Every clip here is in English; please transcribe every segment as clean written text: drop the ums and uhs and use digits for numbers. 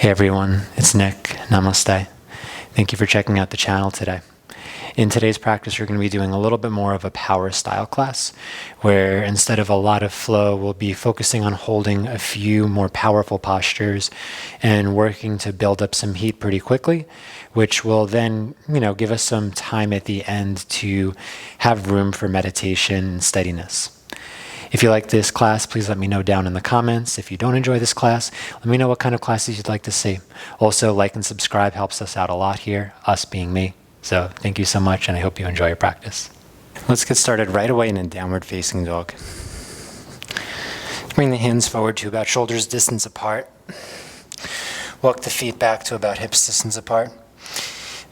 Hey everyone, it's Nick. Namaste. Thank you for checking out the channel today. In today's practice, we're going to be doing a little bit more of a power style class, where instead of a lot of flow, we'll be focusing on holding a few more powerful postures and working to build up some heat pretty quickly, which will then, give us some time at the end to have room for meditation and steadiness. If you like this class, please let me know down in the comments. If you don't enjoy this class, let me know what kind of classes you'd like to see. Also, like and subscribe helps us out a lot here, us being me. So thank you so much, and I hope you enjoy your practice. Let's get started right away in a downward facing dog. Bring the hands forward to about shoulders distance apart. Walk the feet back to about hips distance apart.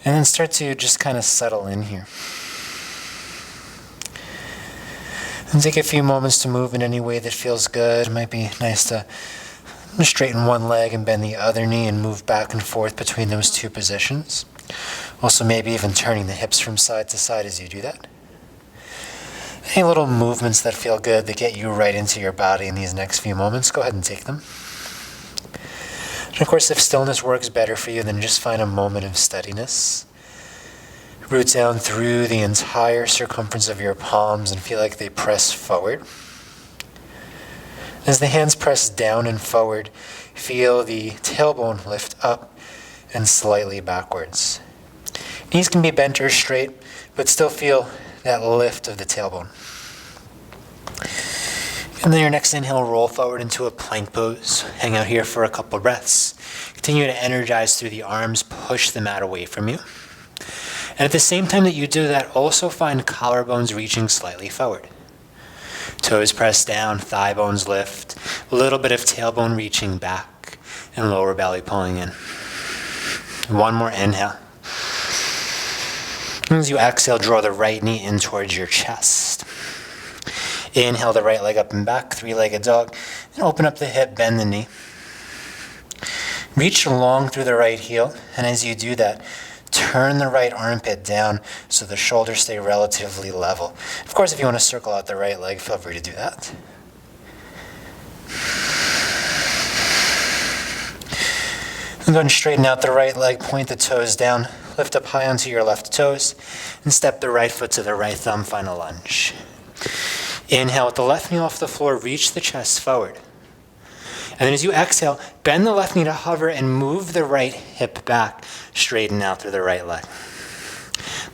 And then start to just kind of settle in here. And take a few moments to move in any way that feels good. It might be nice to straighten one leg and bend the other knee and move back and forth between those two positions. Also, maybe even turning the hips from side to side as you do that. Any little movements that feel good that get you right into your body in these next few moments, go ahead and take them. And of course, if stillness works better for you, then just find a moment of steadiness. Root down through the entire circumference of your palms and feel like they press forward. As the hands press down and forward, feel the tailbone lift up and slightly backwards. Knees can be bent or straight, but still feel that lift of the tailbone. And then your next inhale, roll forward into a plank pose. Hang out here for a couple breaths. Continue to energize through the arms, push the mat away from you. And at the same time that you do that, also find collarbones reaching slightly forward. Toes press down, thigh bones lift, a little bit of tailbone reaching back, and lower belly pulling in. One more inhale. As you exhale, draw the right knee in towards your chest. Inhale the right leg up and back, three-legged dog, and open up the hip, bend the knee. Reach long through the right heel, and as you do that, turn the right armpit down so the shoulders stay relatively level. Of course, if you want to circle out the right leg, feel free to do that. And then straighten out the right leg, point the toes down, lift up high onto your left toes, and step the right foot to the right thumb, final lunge. Inhale with the left knee off the floor, reach the chest forward. And then as you exhale, bend the left knee to hover and move the right hip back, straighten out through the right leg.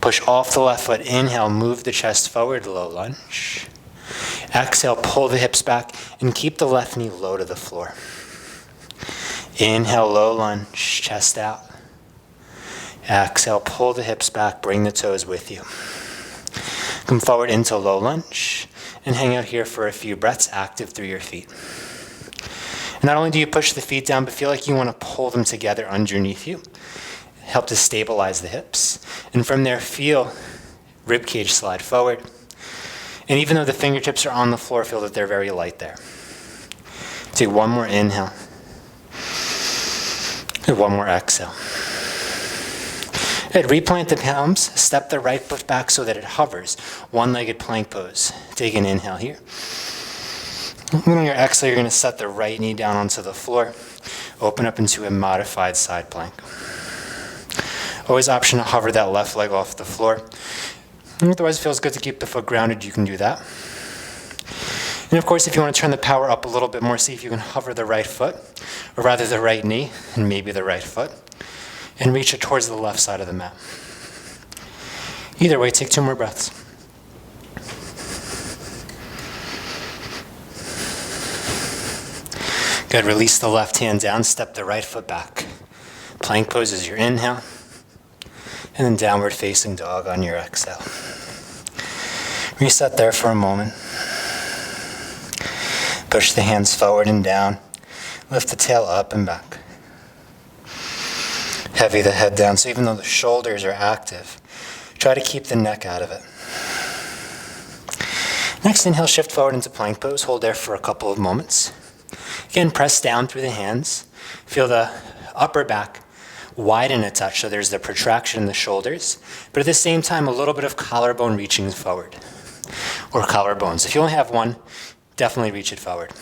Push off the left foot, inhale, move the chest forward, low lunge. Exhale, pull the hips back and keep the left knee low to the floor. Inhale, low lunge, chest out. Exhale, pull the hips back, bring the toes with you. Come forward into low lunge and hang out here for a few breaths, active through your feet. Not only do you push the feet down, but feel like you want to pull them together underneath you. Help to stabilize the hips. And from there, feel ribcage slide forward. And even though the fingertips are on the floor, feel that they're very light there. Take one more inhale. And one more exhale. Good. Replant the palms. Step the right foot back so that it hovers. One-legged plank pose. Take an inhale here. And on your exhale, you're going to set the right knee down onto the floor. Open up into a modified side plank. Always option to hover that left leg off the floor. And otherwise, it feels good to keep the foot grounded, you can do that. And of course, if you want to turn the power up a little bit more, see if you can hover the right foot, or rather the right knee, and maybe the right foot, and reach it towards the left side of the mat. Either way, take two more breaths. Good, release the left hand down, step the right foot back. Plank pose is your inhale, and then downward facing dog on your exhale. Reset there for a moment. Push the hands forward and down. Lift the tail up and back. Heavy the head down, so even though the shoulders are active, try to keep the neck out of it. Next, inhale, shift forward into plank pose. Hold there for a couple of moments. Again, press down through the hands. Feel the upper back widen a touch, so there's the protraction in the shoulders, but at the same time, a little bit of collarbone reaching forward, or collarbones. If you only have one, definitely reach it forward.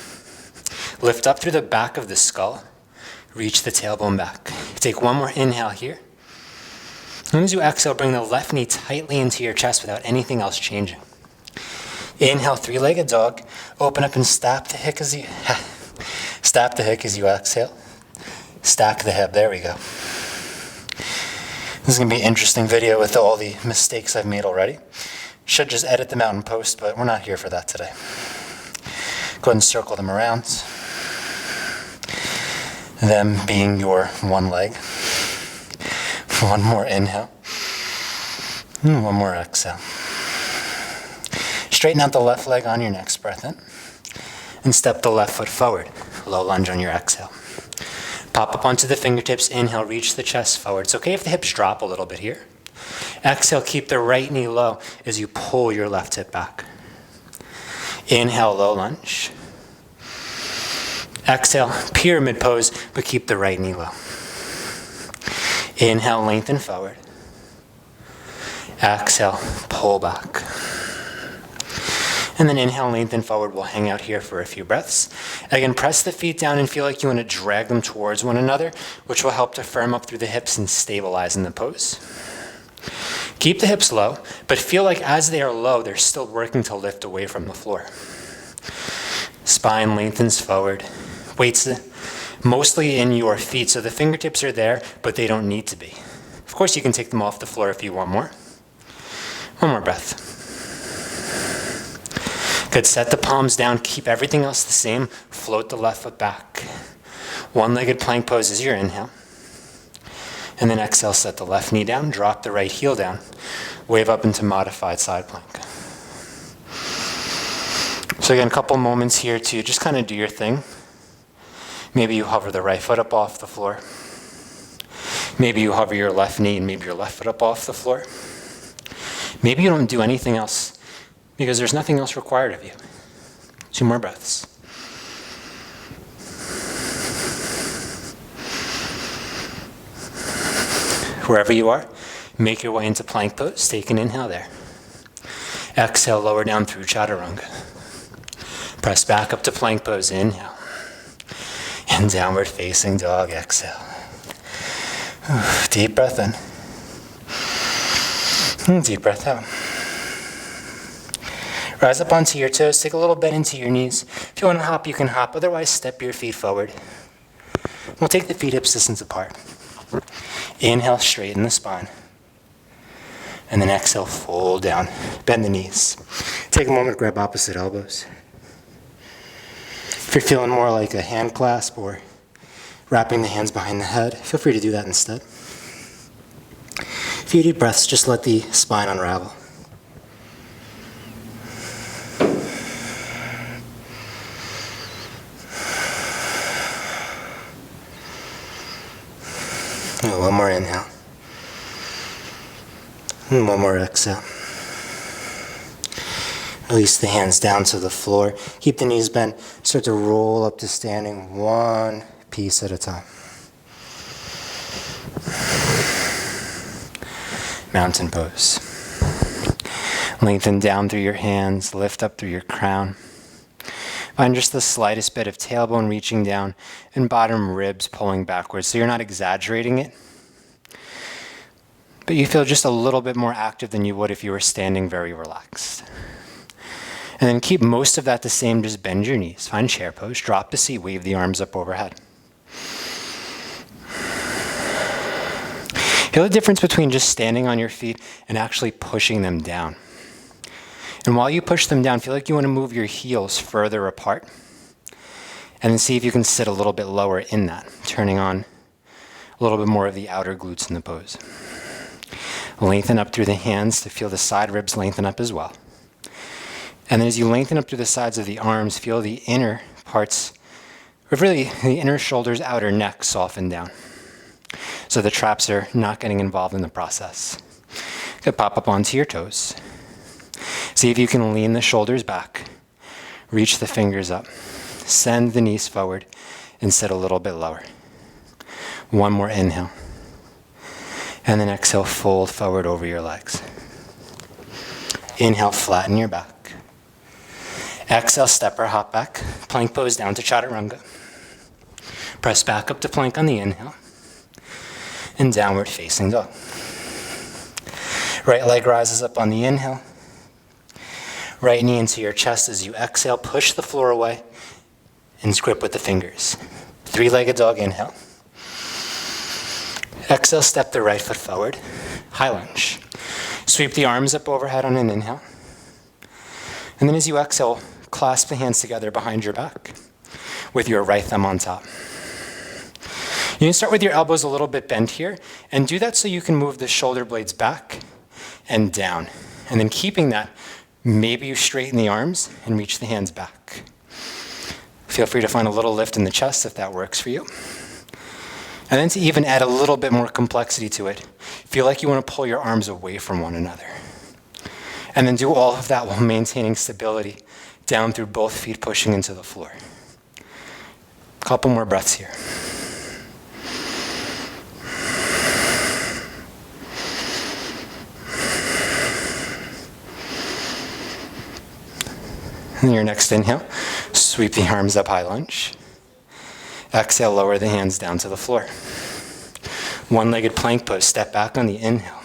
Lift up through the back of the skull. Reach the tailbone back. Take one more inhale here. And as you exhale, bring the left knee tightly into your chest without anything else changing. Inhale, three-legged dog. Open up and stack the hip as you exhale. Stack the hip. There we go. This is going to be an interesting video with all the mistakes I've made already. Should just edit them out and post, but we're not here for that today. Go ahead and circle them around. Them being your one leg. One more inhale. And one more exhale. Straighten out the left leg on your next breath in. And step the left foot forward. Low lunge on your exhale. Pop up onto the fingertips. Inhale, reach the chest forward. It's okay if the hips drop a little bit here. Exhale, keep the right knee low as you pull your left hip back. Inhale, low lunge. Exhale, pyramid pose, but keep the right knee low. Inhale, lengthen forward. Exhale, pull back. And then inhale, lengthen forward. We'll hang out here for a few breaths. Again, press the feet down and feel like you want to drag them towards one another, which will help to firm up through the hips and stabilize in the pose. Keep the hips low, but feel like as they are low, they're still working to lift away from the floor. Spine lengthens forward. Weights mostly in your feet, so the fingertips are there, but they don't need to be. Of course, you can take them off the floor if you want more. One more breath. Good, set the palms down, keep everything else the same, float the left foot back. One-legged plank pose is your inhale. And then exhale, set the left knee down, drop the right heel down, wave up into modified side plank. So again, a couple moments here to just kind of do your thing. Maybe you hover the right foot up off the floor. Maybe you hover your left knee and maybe your left foot up off the floor. Maybe you don't do anything else because there's nothing else required of you. 2 more breaths. Wherever you are, make your way into plank pose. Take an inhale there. Exhale, lower down through chaturanga. Press back up to plank pose. Inhale. And downward facing dog. Exhale. Deep breath in. And deep breath out. Rise up onto your toes. Take a little bend into your knees. If you want to hop, you can hop. Otherwise, step your feet forward. We'll take the feet hip distance apart. Inhale, straighten the spine. And then exhale, fold down. Bend the knees. Take a moment to grab opposite elbows. If you're feeling more like a hand clasp or wrapping the hands behind the head, feel free to do that instead. A few deep breaths, just let the spine unravel. And one more inhale. And one more exhale. Release the hands down to the floor. Keep the knees bent. Start to roll up to standing one piece at a time. Mountain pose. Lengthen down through your hands. Lift up through your crown. Find just the slightest bit of tailbone reaching down and bottom ribs pulling backwards. So you're not exaggerating it, but you feel just a little bit more active than you would if you were standing very relaxed. And then keep most of that the same, just bend your knees. Find chair pose, drop the seat, wave the arms up overhead. Feel the difference between just standing on your feet and actually pushing them down. And while you push them down, feel like you want to move your heels further apart. And then see if you can sit a little bit lower in that, turning on a little bit more of the outer glutes in the pose. Lengthen up through the hands to feel the side ribs lengthen up as well. And then as you lengthen up through the sides of the arms, feel the inner parts, or really the inner shoulders, outer neck soften down. So the traps are not getting involved in the process. Good, pop up onto your toes. See if you can lean the shoulders back. Reach the fingers up. Send the knees forward and sit a little bit lower. One more inhale. And then exhale, fold forward over your legs. Inhale, flatten your back. Exhale, step or hop back. Plank pose down to chaturanga. Press back up to plank on the inhale. And downward facing dog. Right leg rises up on the inhale. Right knee into your chest as you exhale. Push the floor away and grip with the fingers. Three-legged dog, inhale. Exhale, step the right foot forward. High lunge. Sweep the arms up overhead on an inhale. And then as you exhale, clasp the hands together behind your back with your right thumb on top. You can start with your elbows a little bit bent here, and do that so you can move the shoulder blades back and down. And then keeping that, maybe you straighten the arms and reach the hands back. Feel free to find a little lift in the chest if that works for you. And then to even add a little bit more complexity to it, feel like you want to pull your arms away from one another. And then do all of that while maintaining stability down through both feet pushing into the floor. Couple more breaths here. And your next inhale, sweep the arms up, high lunge. Exhale, lower the hands down to the floor. One-legged plank pose, step back on the inhale.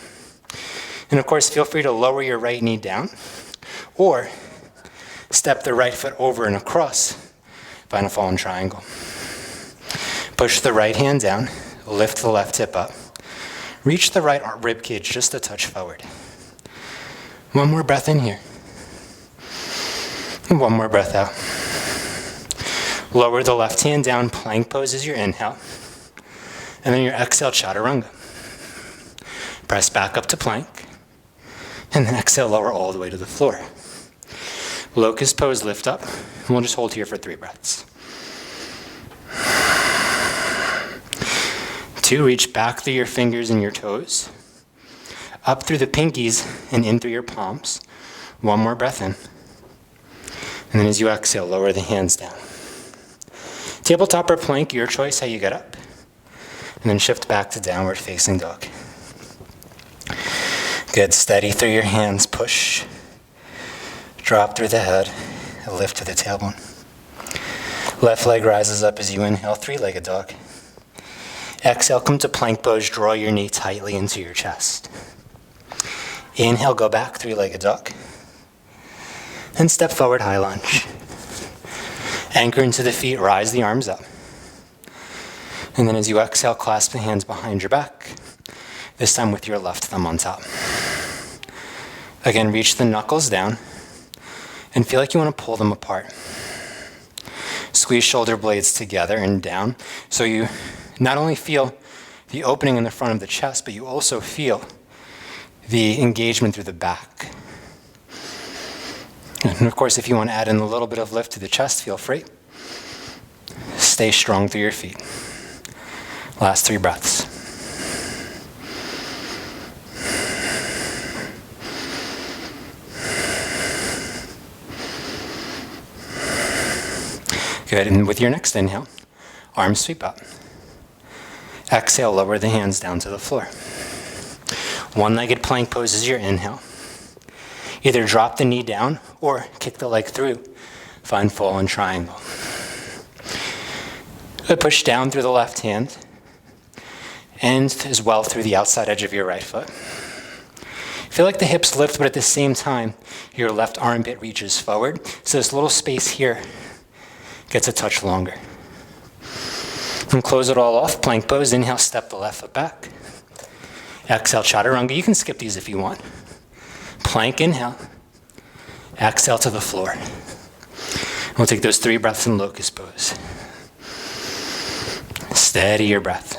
And of course, feel free to lower your right knee down or step the right foot over and across, find a fallen triangle. Push the right hand down, lift the left hip up. Reach the right rib cage just a touch forward. One more breath in here. And one more breath out. Lower the left hand down, plank pose as your inhale. And then your exhale, chaturanga. Press back up to plank. And then exhale, lower all the way to the floor. Locust pose, lift up. And we'll just hold here for 3 breaths. 2, reach back through your fingers and your toes. Up through the pinkies and in through your palms. One more breath in. And then as you exhale, lower the hands down. Tabletop or plank, your choice how you get up. And then shift back to downward facing dog. Good, steady through your hands, push. Drop through the head, lift to the tailbone. Left leg rises up as you inhale, 3-legged dog. Exhale, come to plank pose, draw your knee tightly into your chest. Inhale, go back, 3-legged dog. And step forward, high lunge. Anchor into the feet, rise the arms up. And then as you exhale, clasp the hands behind your back, this time with your left thumb on top. Again, reach the knuckles down and feel like you want to pull them apart. Squeeze shoulder blades together and down so you not only feel the opening in the front of the chest, but you also feel the engagement through the back. And of course, if you want to add in a little bit of lift to the chest, feel free. Stay strong through your feet. Last 3 breaths. Good, and with your next inhale, arms sweep up. Exhale, lower the hands down to the floor. One-legged plank pose is your inhale. Either drop the knee down or kick the leg through. Find fallen triangle. Push down through the left hand and as well through the outside edge of your right foot. Feel like the hips lift, but at the same time, your left armpit reaches forward. So this little space here gets a touch longer. And close it all off, plank pose. Inhale, step the left foot back. Exhale, chaturanga. You can skip these if you want. Plank, inhale. Exhale to the floor. We'll take those 3 breaths in locust pose. Steady your breath.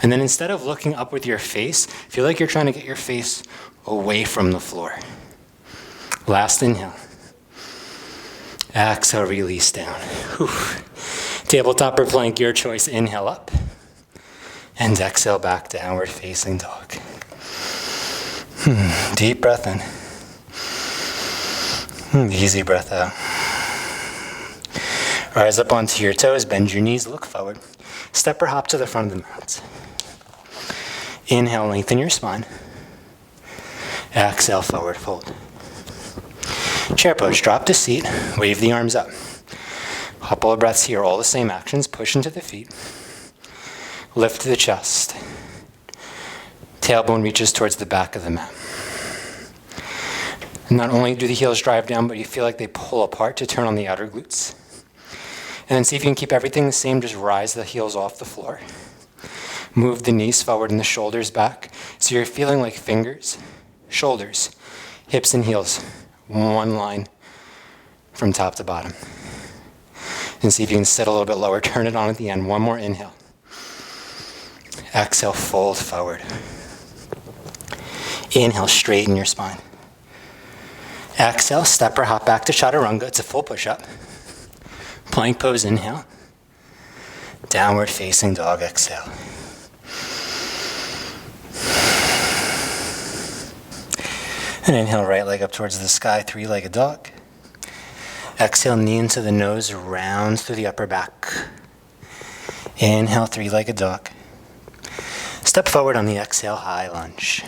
And then instead of looking up with your face, feel like you're trying to get your face away from the floor. Last inhale. Exhale, release down. Whew. Tabletop or plank, your choice. Inhale up. And exhale back, downward facing dog. Deep breath in. Easy breath out. Rise up onto your toes, bend your knees, look forward. Step or hop to the front of the mat. Inhale, lengthen your spine. Exhale, forward fold. Chair pose, drop the seat, wave the arms up. Couple of breaths here, all the same actions. Push into the feet. Lift the chest. Tailbone reaches towards the back of the mat. Not only do the heels drive down, but you feel like they pull apart to turn on the outer glutes. And then see if you can keep everything the same. Just rise the heels off the floor. Move the knees forward and the shoulders back. So you're feeling like fingers, shoulders, hips and heels. One line from top to bottom. And see if you can sit a little bit lower. Turn it on at the end. One more inhale. Exhale, fold forward. Inhale, straighten your spine. Exhale, step or hop back to chaturanga. It's a full push-up. Plank pose, inhale. Downward facing dog, exhale. And inhale, right leg up towards the sky, three-legged dog. Exhale, knee into the nose, round through the upper back. Inhale, three-legged dog. Step forward on the exhale, high lunge.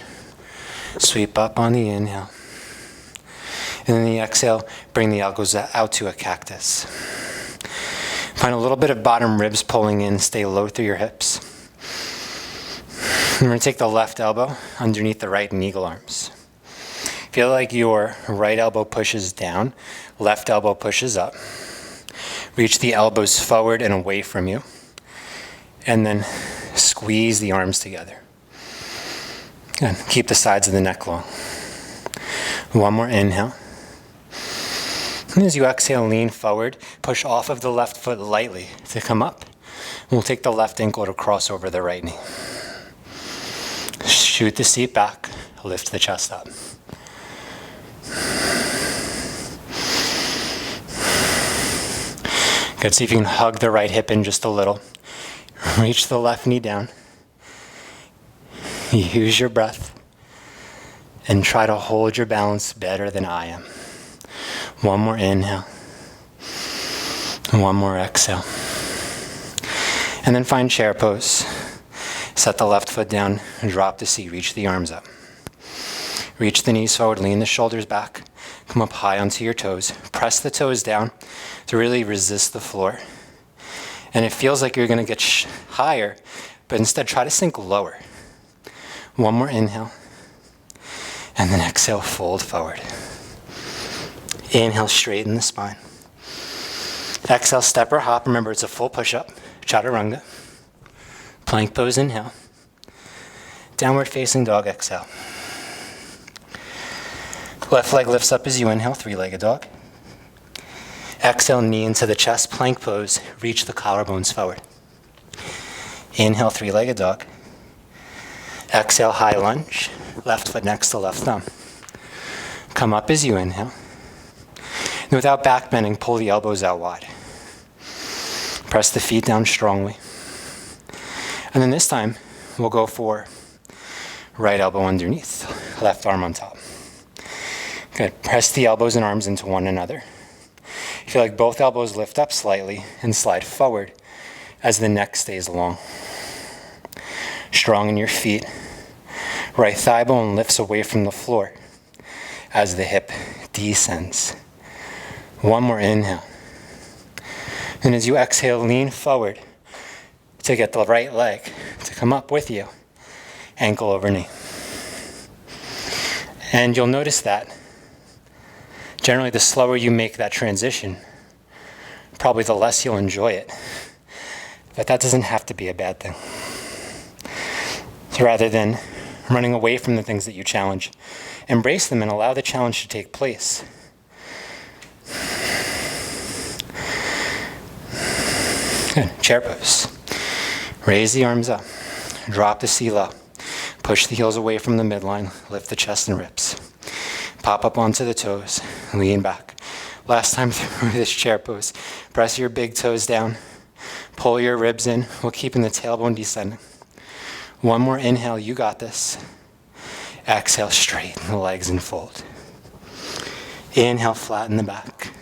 Sweep up on the inhale. And then the exhale, bring the elbows out to a cactus. Find a little bit of bottom ribs pulling in, stay low through your hips. And we're going to take the left elbow underneath the right and eagle arms. Feel like your right elbow pushes down, left elbow pushes up. Reach the elbows forward and away from you. And then squeeze the arms together. Good. Keep the sides of the neck long. One more inhale. And as you exhale, lean forward. Push off of the left foot lightly to come up. We'll take the left ankle to cross over the right knee. Shoot the seat back. Lift the chest up. Good. See if you can hug the right hip in just a little. Reach the left knee down. Use your breath. And try to hold your balance better than I am. One more inhale. One more exhale. And then find chair pose. Set the left foot down. Drop the seat. Reach the arms up. Reach the knees forward. Lean the shoulders back. Come up high onto your toes. Press the toes down to really resist the floor. And it feels like you're going to get higher, but instead try to sink lower. One more inhale. And then exhale, fold forward. Inhale, straighten the spine. Exhale, step or hop. Remember, it's a full push-up. Chaturanga. Plank pose, inhale. Downward facing dog, exhale. Left leg lifts up as you inhale, three-legged dog. Exhale, knee into the chest, plank pose. Reach the collarbones forward. Inhale, three-legged dog. Exhale, high lunge. Left foot next to left thumb. Come up as you inhale. And without back bending, pull the elbows out wide. Press the feet down strongly. And then this time, we'll go for right elbow underneath, left arm on top. Good. Press the elbows and arms into one another. Feel like both elbows lift up slightly and slide forward as the neck stays long. Strong in your feet. Right thigh bone lifts away from the floor as the hip descends. One more inhale. And as you exhale, lean forward to get the right leg to come up with you, ankle over knee. And you'll notice that generally the slower you make that transition, probably the less you'll enjoy it. But that doesn't have to be a bad thing. So rather than running away from the things that you challenge, embrace them and allow the challenge to take place. Good. Chair pose. Raise the arms up. Drop the seat low. Push the heels away from the midline. Lift the chest and ribs. Pop up onto the toes. Lean back. Last time through this chair pose, press your big toes down. Pull your ribs in while keeping the tailbone descending. One more inhale. You got this. Exhale, straighten the legs and fold. Inhale, flatten the back.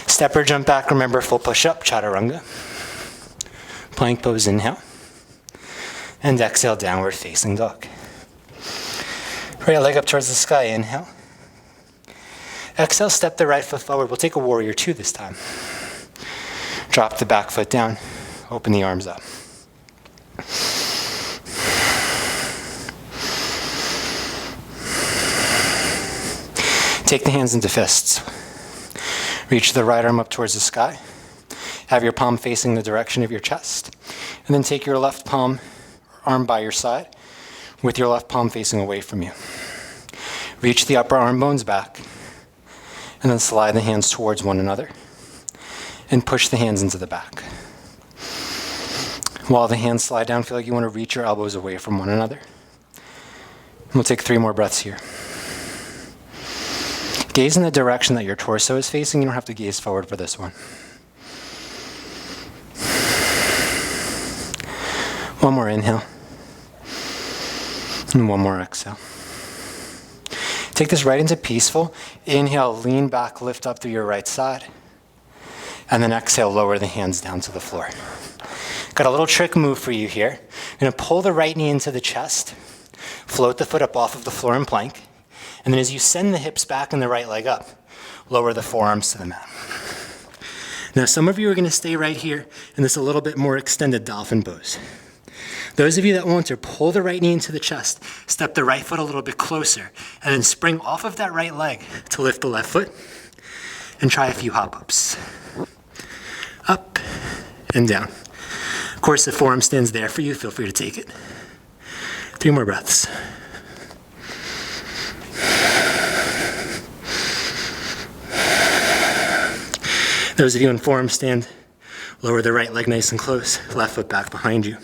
Step or jump back. Remember, full push-up, chaturanga. Plank pose, inhale. And exhale, downward facing dog. Right leg up towards the sky, inhale. Exhale, step the right foot forward. We'll take a warrior two this time. Drop the back foot down, open the arms up. Take the hands into fists. Reach the right arm up towards the sky. Have your palm facing the direction of your chest. And then take your left palm, arm by your side, with your left palm facing away from you. Reach the upper arm bones back, and then slide the hands towards one another, and push the hands into the back. While the hands slide down, feel like you want to reach your elbows away from one another. And we'll take 3 more breaths here. Gaze in the direction that your torso is facing. You don't have to gaze forward for this one. One more inhale. And one more exhale. Take this right into peaceful. Inhale, lean back, lift up through your right side. And then exhale, lower the hands down to the floor. Got a little trick move for you here. You're going to pull the right knee into the chest. Float the foot up off of the floor in plank. And then as you send the hips back and the right leg up, lower the forearms to the mat. Now some of you are going to stay right here in this a little bit more extended dolphin pose. Those of you that want to pull the right knee into the chest, step the right foot a little bit closer, and then spring off of that right leg to lift the left foot, and try a few hop-ups. Up and down. Of course, the forearm stands there for you. Feel free to take it. 3 more breaths. Those of you in forearm stand, lower the right leg nice and close, left foot back behind you.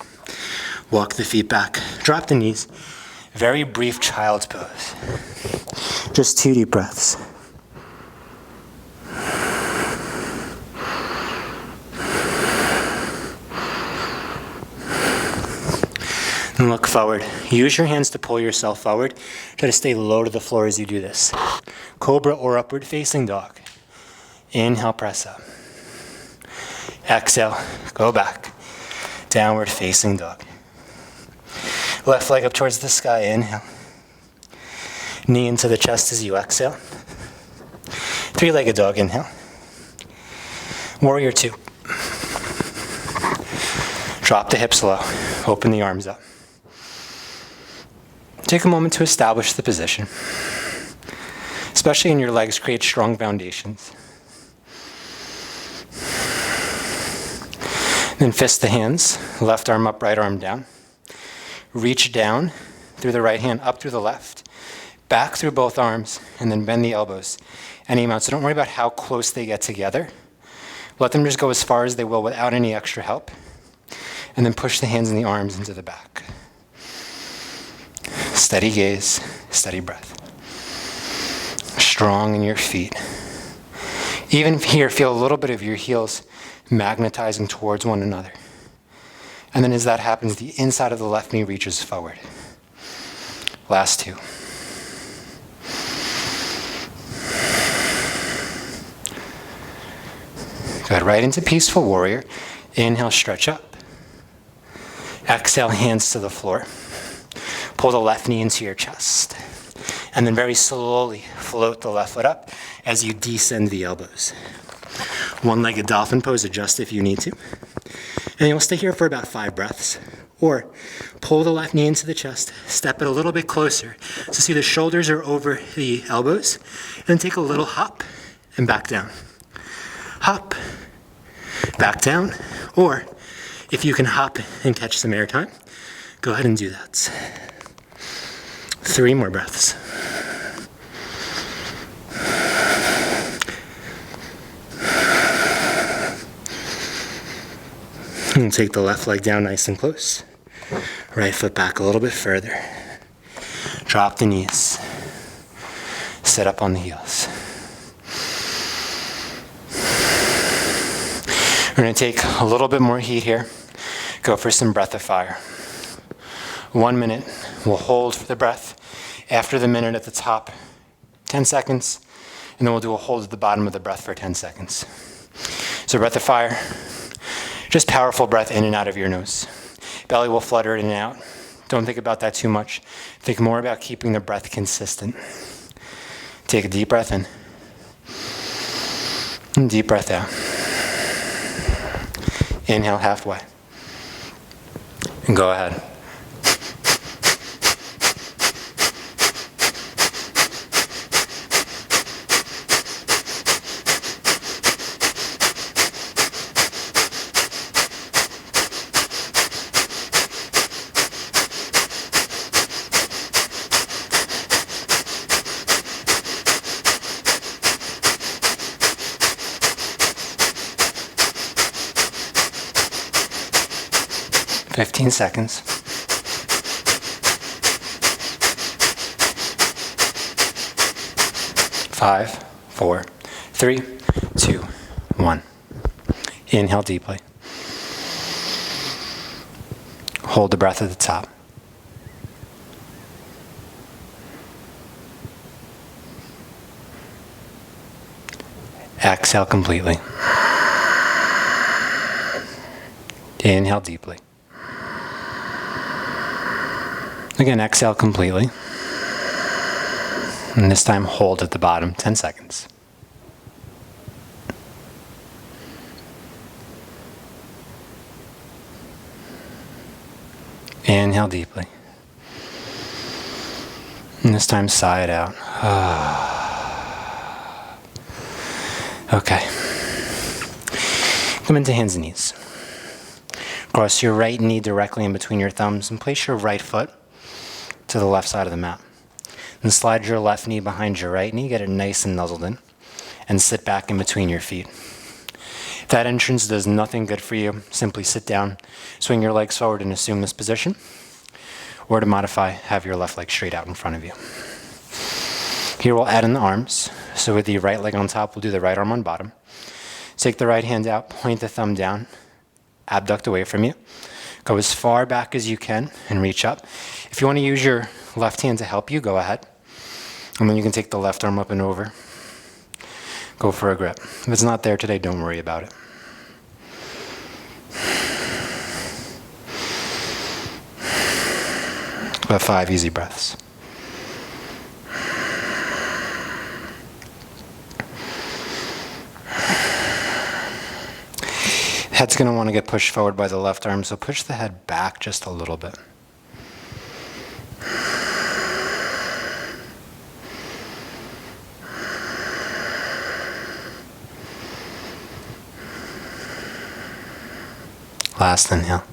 Walk the feet back, drop the knees. Very brief child's pose. Just 2 deep breaths. And look forward. Use your hands to pull yourself forward. Try to stay low to the floor as you do this. Cobra or upward facing dog. Inhale, press up. Exhale, go back. Downward facing dog. Left leg up towards the sky, inhale. Knee into the chest as you exhale. 3-legged dog, inhale. Warrior 2. Drop the hips low, open the arms up. Take a moment to establish the position. Especially in your legs, create strong foundations. Then fist the hands, left arm up, right arm down. Reach down through the right hand, up through the left, back through both arms, and then bend the elbows any amount. So don't worry about how close they get together. Let them just go as far as they will without any extra help. And then push the hands and the arms into the back. Steady gaze, steady breath. Strong in your feet. Even here, feel a little bit of your heels magnetizing towards one another. And then as that happens, the inside of the left knee reaches forward. Last 2. Good, right into peaceful warrior. Inhale, stretch up. Exhale, hands to the floor. Pull the left knee into your chest. And then very slowly float the left foot up as you descend the elbows. 1-legged dolphin pose, adjust if you need to. And you'll stay here for about 5 breaths. Or pull the left knee into the chest, step it a little bit closer. So see the shoulders are over the elbows. And then take a little hop and back down. Hop, back down. Or if you can hop and catch some air time, go ahead and do that. 3 more breaths. And take the left leg down nice and close. Right foot back a little bit further. Drop the knees. Sit up on the heels. We're going to take a little bit more heat here. Go for some breath of fire. 1 minute. We'll hold for the breath. After the minute at the top, 10 seconds. And then we'll do a hold at the bottom of the breath for 10 seconds. So breath of fire. Just powerful breath in and out of your nose. Belly will flutter in and out. Don't think about that too much. Think more about keeping the breath consistent. Take a deep breath in. And deep breath out. Inhale halfway. And go ahead. Fifteen seconds. Five, 4, 3, 2, 1. Inhale deeply. Hold the breath at the top. Exhale completely. Inhale deeply. Again, exhale completely. And this time, hold at the bottom, 10 seconds. Inhale deeply. And this time, sigh it out. Okay. Come into hands and knees. Cross your right knee directly in between your thumbs and place your right foot to the left side of the mat. Then slide your left knee behind your right knee, get it nice and nuzzled in, and sit back in between your feet. If that entrance does nothing good for you, simply sit down, swing your legs forward and assume this position. Or to modify, have your left leg straight out in front of you. Here we'll add in the arms. So with the right leg on top, we'll do the right arm on bottom. Take the right hand out, point the thumb down, abduct away from you. Go as far back as you can and reach up. If you want to use your left hand to help you, go ahead. And then you can take the left arm up and over. Go for a grip. If it's not there today, don't worry about it. About 5 easy breaths. Head's going to want to get pushed forward by the left arm, so push the head back just a little bit. Last inhale.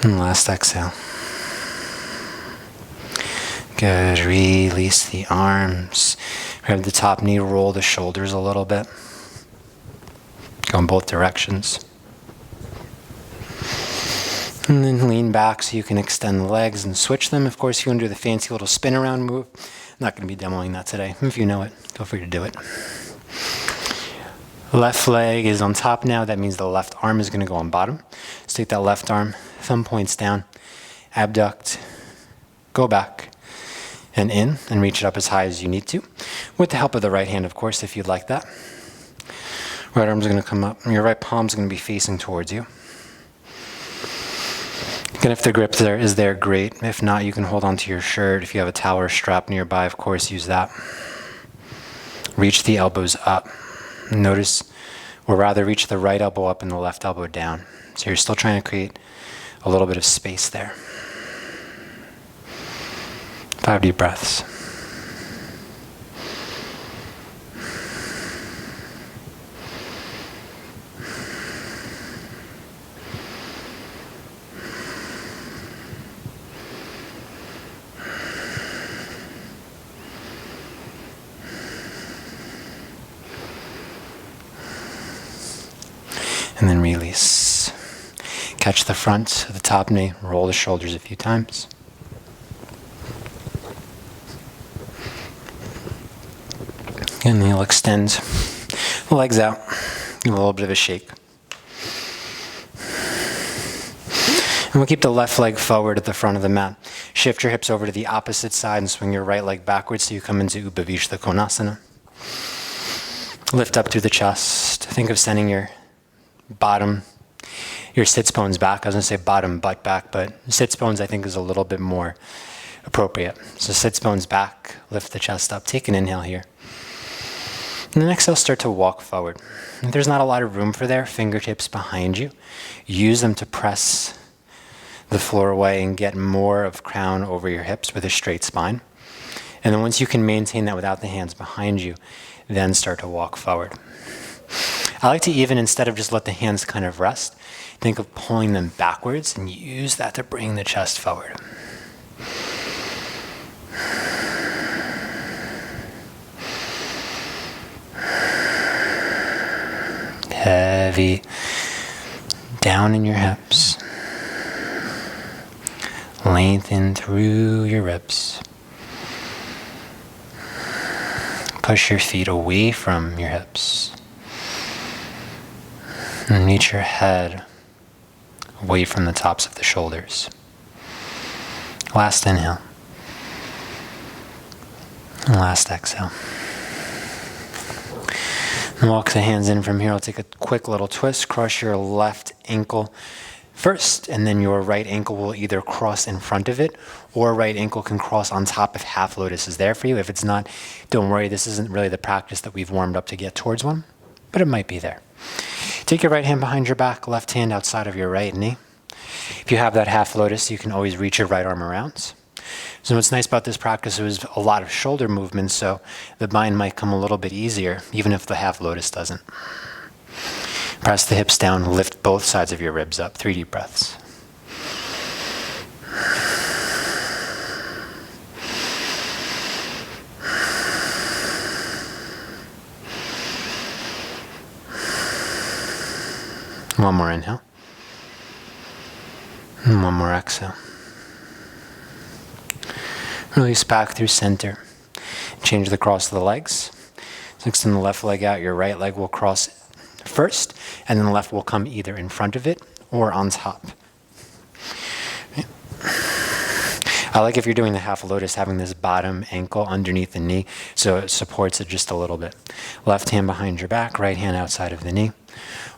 And last exhale. Good. Release the arms. Grab the top knee, roll the shoulders a little bit. Go in both directions. And then lean back so you can extend the legs and switch them. Of course, if you want to do the fancy little spin around move, I'm not going to be demoing that today. If you know it, feel free to do it. Left leg is on top now. That means the left arm is going to go on bottom. So take that left arm, thumb points down, abduct, go back and in, and reach it up as high as you need to. With the help of the right hand, of course, if you'd like that. Right arm's going to come up, and your right palm's going to be facing towards you. Again, if the grip is there, great. If not, you can hold onto your shirt. If you have a towel or strap nearby, of course, use that. Reach the elbows up. Notice, or rather reach the right elbow up and the left elbow down. So you're still trying to create a little bit of space there. 5 deep breaths. And then release. Catch the front of the top knee, roll the shoulders a few times. And then you'll extend the legs out, give a little bit of a shake. And we'll keep the left leg forward at the front of the mat. Shift your hips over to the opposite side and swing your right leg backwards so you come into Upavishta Konasana. Lift up through the chest. Think of sending your bottom, your sits bones back. I was going to say bottom butt back, but sits bones I think is a little bit more appropriate. So sits bones back, lift the chest up. Take an inhale here. And then exhale, start to walk forward. If there's not a lot of room for there, fingertips behind you. Use them to press the floor away and get more of crown over your hips with a straight spine. And then once you can maintain that without the hands behind you, then start to walk forward. I like to even, instead of just let the hands kind of rest, think of pulling them backwards and use that to bring the chest forward. Heavy down in your hips. Lengthen through your ribs. Push your feet away from your hips. And meet your head away from the tops of the shoulders. Last inhale. And last exhale. And walk the hands in from here. I'll take a quick little twist. Cross your left ankle first, and then your right ankle will either cross in front of it, or right ankle can cross on top if half lotus is there for you. If it's not, don't worry. This isn't really the practice that we've warmed up to get towards one, but it might be there. Take your right hand behind your back, left hand outside of your right knee. If you have that half lotus, you can always reach your right arm around. So what's nice about this practice is a lot of shoulder movement, so the bind might come a little bit easier, even if the half lotus doesn't. Press the hips down, lift both sides of your ribs up. 3 deep breaths. One more inhale. And one more exhale. Release back through center. Change the cross of the legs. So extend the left leg out. Your right leg will cross first, and then the left will come either in front of it or on top. I like, if you're doing the half lotus, having this bottom ankle underneath the knee so it supports it just a little bit. Left hand behind your back, right hand outside of the knee.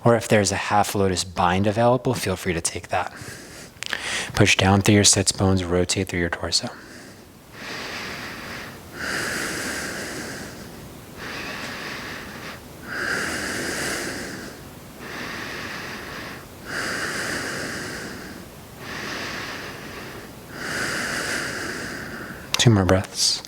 Or if there's a half lotus bind available, feel free to take that. Push down through your sits bones, rotate through your torso. Two more breaths.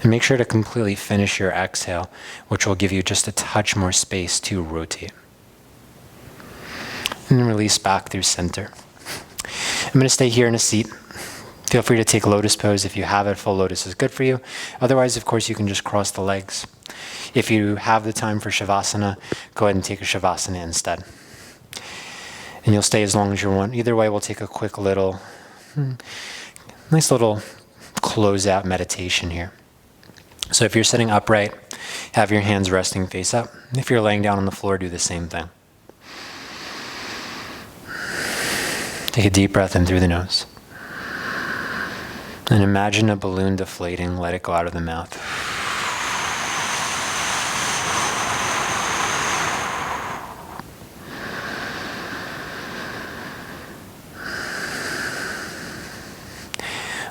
And make sure to completely finish your exhale, which will give you just a touch more space to rotate. And then release back through center. I'm going to stay here in a seat. Feel free to take lotus pose if you have it. Full lotus is good for you. Otherwise, of course, you can just cross the legs. If you have the time for Shavasana, go ahead and take a Shavasana instead. And you'll stay as long as you want. Either way, we'll take a quick little, nice little close-out meditation here. So if you're sitting upright, have your hands resting face up. If you're laying down on the floor, do the same thing. Take a deep breath in through the nose. And imagine a balloon deflating. Let it go out of the mouth.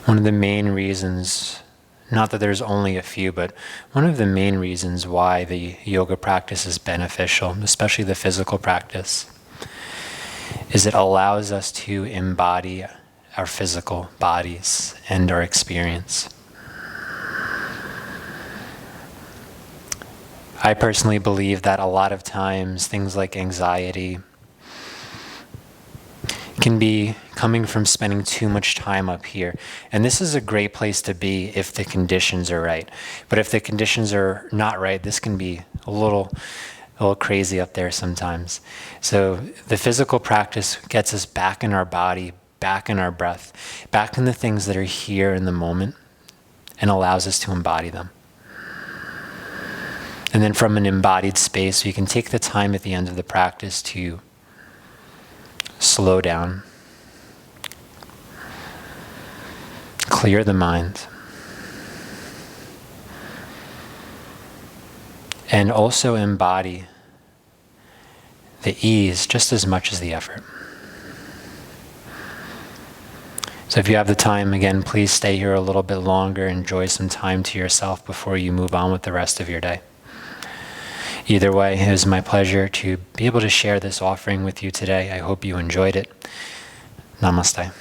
One of the main reasons, not that there's only a few, but one of the main reasons why the yoga practice is beneficial, especially the physical practice, is it allows us to embody our physical bodies and our experience. I personally believe that a lot of times things like anxiety can be coming from spending too much time up here. And this is a great place to be if the conditions are right. But if the conditions are not right, this can be a little crazy up there sometimes. So the physical practice gets us back in our body, back in our breath, back in the things that are here in the moment, and allows us to embody them. And then from an embodied space, we can take the time at the end of the practice to slow down, clear the mind, and also embody the ease just as much as the effort. So if you have the time, again, please stay here a little bit longer, enjoy some time to yourself before you move on with the rest of your day. Either way, it was my pleasure to be able to share this offering with you today. I hope you enjoyed it. Namaste.